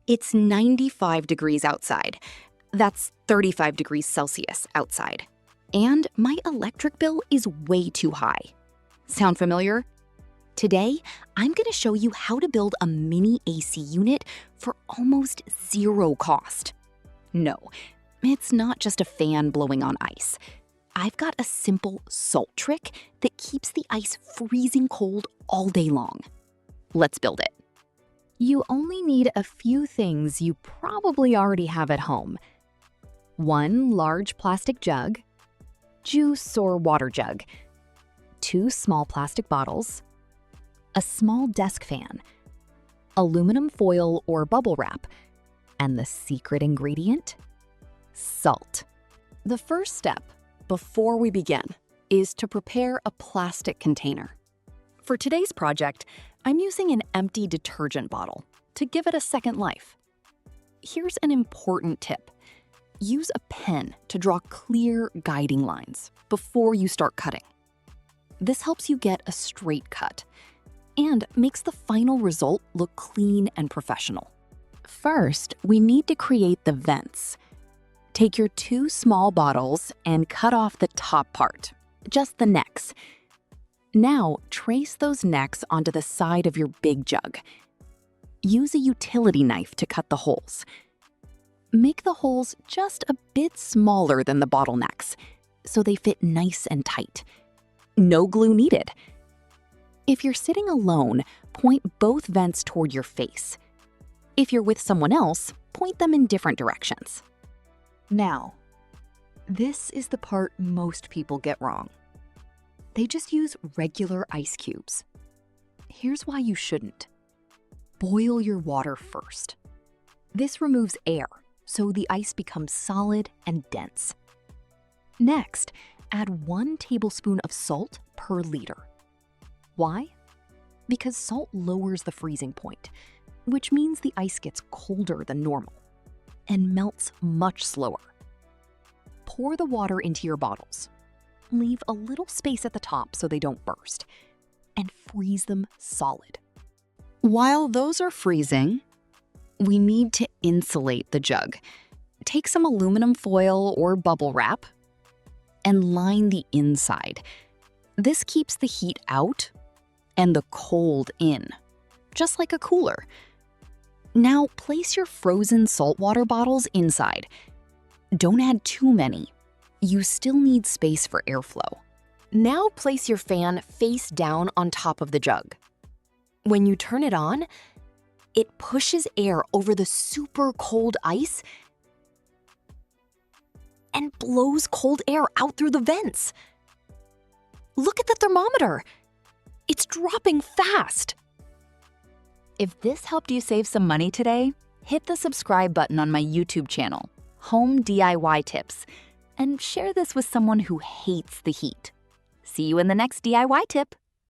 It's 95 degrees outside. That's 35 degrees Celsius outside. And my electric bill is way too high. Sound familiar? Today, I'm going to show you how to build a mini AC unit for almost zero cost. No, it's not just a fan blowing on ice. I've got a simple salt trick that keeps the ice freezing cold all day long. Let's build it. You only need a few things you probably already have at home. One large plastic jug, juice or water jug, 2 small plastic bottles, a small desk fan, aluminum foil or bubble wrap, and the secret ingredient? Salt. The first step before we begin is to prepare a plastic container. For today's project, I'm using an empty detergent bottle to give it a second life. Here's an important tip. Use a pen to draw clear guiding lines before you start cutting. This helps you get a straight cut and makes the final result look clean and professional. First, we need to create the vents. Take your 2 small bottles and cut off the top part, just the necks. Now, trace those necks onto the side of your big jug. Use a utility knife to cut the holes. Make the holes just a bit smaller than the bottlenecks, so they fit nice and tight. No glue needed. If you're sitting alone, point both vents toward your face. If you're with someone else, point them in different directions. Now, this is the part most people get wrong. They just use regular ice cubes. Here's why you shouldn't. Boil your water first. This removes air, so the ice becomes solid and dense. Next, add 1 tablespoon of salt per liter. Why? Because salt lowers the freezing point, which means the ice gets colder than normal and melts much slower. Pour the water into your bottles. Leave a little space at the top so they don't burst, and freeze them solid. While those are freezing, we need to insulate the jug. Take some aluminum foil or bubble wrap and line the inside. This keeps the heat out and the cold in, just like a cooler. Now place your frozen saltwater bottles inside. Don't add too many. You still need space for airflow. Now place your fan face down on top of the jug. When you turn it on, it pushes air over the super cold ice and blows cold air out through the vents. Look at the thermometer. It's dropping fast. If this helped you save some money today, hit the subscribe button on my YouTube channel, Home DIY Tips, and share this with someone who hates the heat. See you in the next DIY tip.